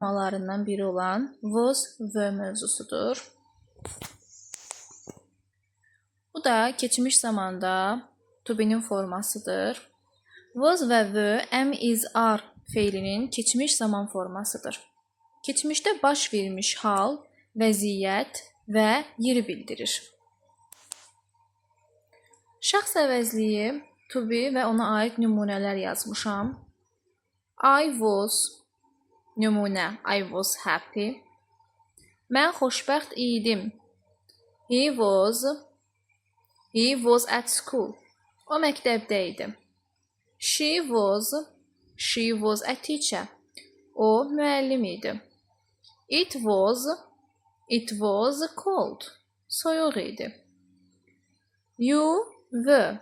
formalarından biri olan was were mövzusudur. Bu da keçmiş zamanda to be'nin formasıdır. Was və were, am, is, are feilinin keçmiş zaman formasıdır. Keçmişdə baş vermiş hal, vəziyyət və yeri bildirir. Şəxs əvəzliyi, to be və ona aid nümunələr yazmışam. I was, nümunə, I was happy. Mən xoşbəxt idim. He was at school. O məktəbdə idi. She was a teacher. O müəllim idi. It was cold. Soyuq idi. You were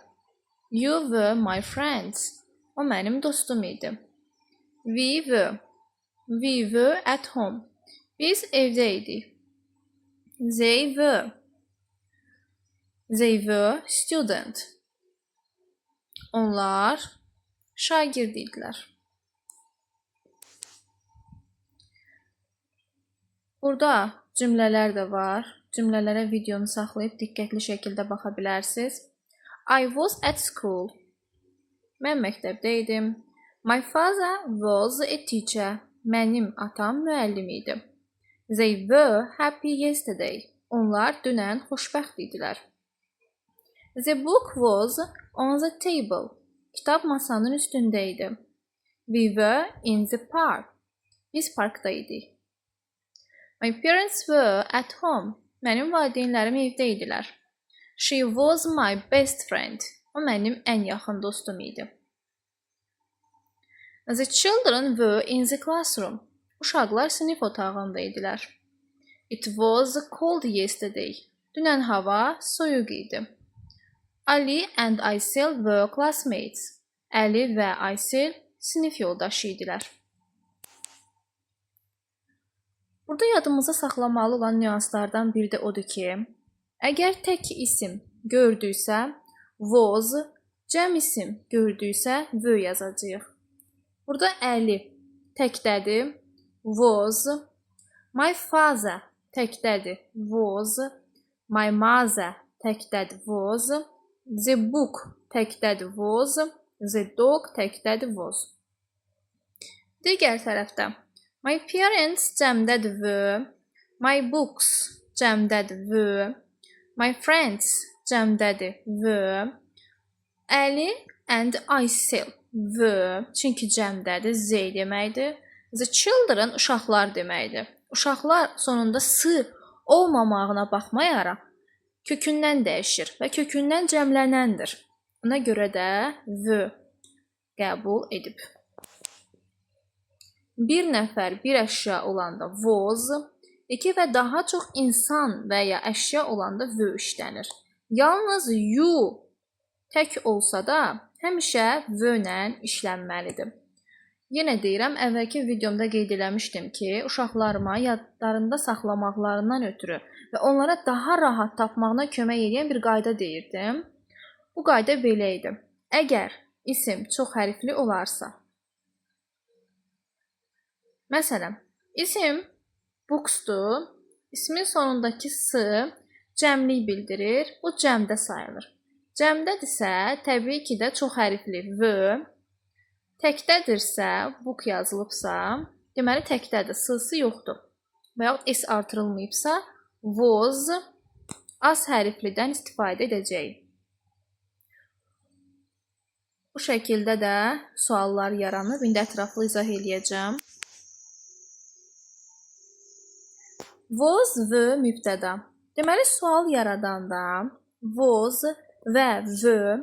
my friends. O mənim dostum idi. We were at home. Biz evdə idik. They were student. Onlar şagird idilər. Burada cümlələr də var. Cümlələrə videonu saxlayıb diqqətli şəkildə baxa bilərsiniz. I was at school. Mən məktəbdə idim. My father was a teacher. Mənim atam müəllim idi. They were happy yesterday. Onlar dünən xoşbəxt idilər. The book was on the table. Kitab masanın üstündə idi. We were in the park. Biz parkda idik. My parents were at home. Mənim valideynlərim evdə idilər. She was my best friend. O mənim ən yaxın dostum idi. The children were in the classroom. Uşaqlar sinif otağında idilər. It was cold yesterday. Dünən hava soyuq idi. Ali and Aysel were classmates. Əli və Aysel sinif yoldaşı idilər. Burada yadımıza saxlamalı olan nüanslardan biri də odur ki, əgər tək isim gördüksə was, cəm isim gördüksə were yazacağıq. Burada Əli təkdədir, was. My father təkdədir, was. My mother təkdədir, was. The book təkdədir, was. The dog təkdədir, was. Digər tərəfdə my parents cəmdədir, were. My books cəmdədir, were. My friends cəmdədir, were. Əli and Aysel were. Çünki cəmdədir, z deməkdir. The children uşaqlar deməkdir. Uşaqlar sonunda s olmamağına baxmayaraq kökündən dəyişir və kökündən cəmlənəndir. Ona görə də were qəbul edib. Bir nəfər, bir əşya olanda was, iki və daha çox insan və ya əşya olanda were işlənir. Yalnız you tək olsa da həmişə were ilə işlənməlidir. Yenə deyirəm, əvvəlki videomda qeyd eləmişdim ki, uşaqlarıma yadlarında saxlamaqlarından ötürü və onlara daha rahat tapmağına kömək edən bir qayda deyirdim. Bu qayda belə idi. Əgər isim çox hərfli olarsa, məsələn, isim booksdur, ismin sonundakı s cəmlik bildirir, bu cəmdə sayılır. Cəmdədirsə, təbii ki də çox hərfli were, təkdədirsə, book yazılıbsa, deməli təkdədir, s-sı yoxdur. Və yaxud s artırılmayıbsa, was az hərflidən istifadə edəcəyik. Bu şəkildə də suallar yaranıb, indi ətraflı izah eləyəcəm. Was, were, mübtəda. Deməli, sual yaradanda was və were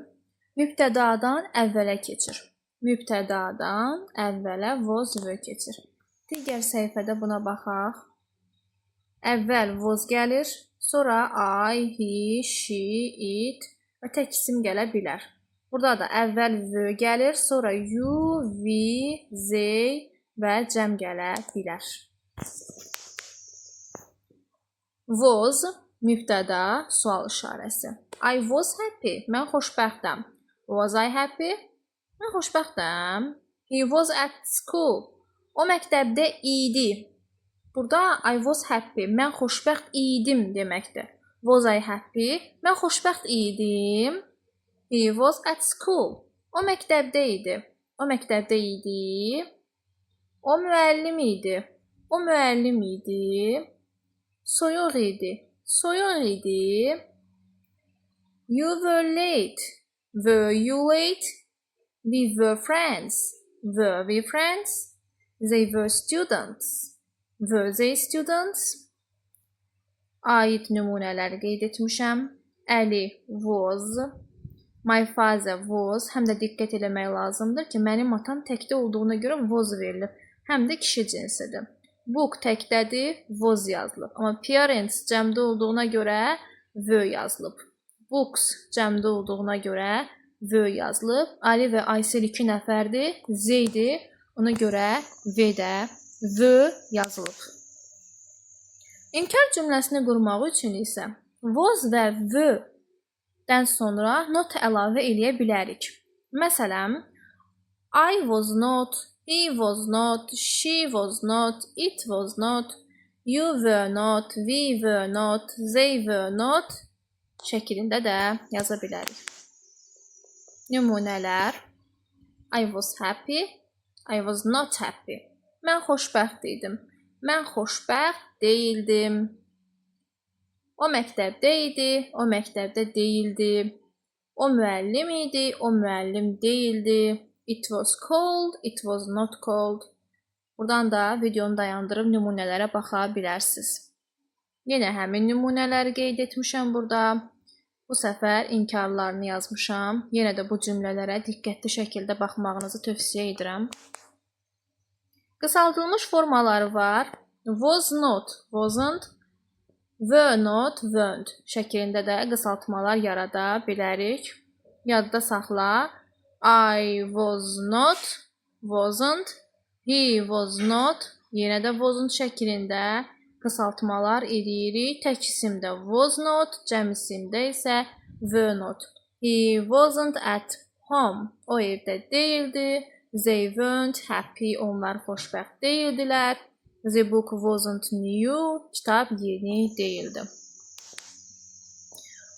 mübtədadan əvvələ keçir. Mübtədadan əvvələ was, were keçir. Digər səhifədə buna baxaq. Əvvəl was gəlir, sonra I, he, she, it və tək isim gələ bilər. Burada da əvvəl were gəlir, sonra you, we, they və cəm gələ bilər. Was, mübtəda, sual işarəsi. I was happy, mən xoşbəxtəm. Was I happy? Mən xoşbəxtəm. He was at school. O məktəbdə idi. Burada I was happy. Mən xoşbəxt idim deməkdir. Was I happy? Mən xoşbəxt idim. He was at school. O məktəbdə idi. O məktəbdə idi. O müəllim idi. O müəllim idi. Soyuq idi. Soyuq idi. You were late. Were you late? We were friends. Were we friends? They were students. Were they students? Ait nümunələri qeyd etmişəm. Əli was. My father was. Həm də diqqət eləmək lazımdır ki, mənim atam təkdə olduğuna görə was verilib. Həm də kişi cinsidir. Book təkdədir, was yazılıb. Amma parents cəmdə olduğuna görə were yazılıb. Books cəmdə olduğuna görə were yazılıb. Ali və Aysel 2 nəfərdir. Z-dir. Ona görə V də were yazılıb. İnkar cümləsini qurmaq üçün isə was və were-dən sonra not əlavə eləyə bilərik. Məsələn, I was not, he was not, she was not, it was not, you were not, we were not, they were not şəklində də yaza bilərik. Nümunələr. I was happy, I was not happy. Mən xoşbəxt idim. Mən xoşbəxt deyildim. O məktəbdə idi, o məktəbdə deyildi. O müəllim idi, o müəllim deyildi. It was cold, it was not cold. Buradan da videonu dayandırıb nümunələrə baxa bilərsiniz. Yenə həmin nümunələri qeyd etmişəm burada. Bu səfər inkarlarını yazmışam. Yenə də bu cümlələrə diqqətli şəkildə baxmağınızı tövsiyə edirəm. Qısaldılmış formaları var. Was not, wasn't, were not, weren't şəklində də qısaltmalar yarada bilərik. Yadda saxla. I was not, wasn't, he was not, yenə də wasn't şəklində qısaltmalar edirik. Tək isimdə was not, cəm isimdə isə were not. He wasn't at home. O evdə deyildi. They weren't happy. Onlar xoşbəxt deyildilər. The book wasn't new. Kitab yeni deyildi.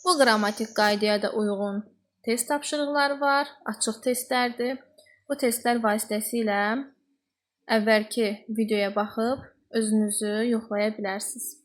Bu qrammatik qaydaya da uyğun test tapşırıqları var. Açıq testlərdir. Bu testlər vasitəsilə əvvəlki videoya baxıb özünüzü yoxlaya bilərsiniz.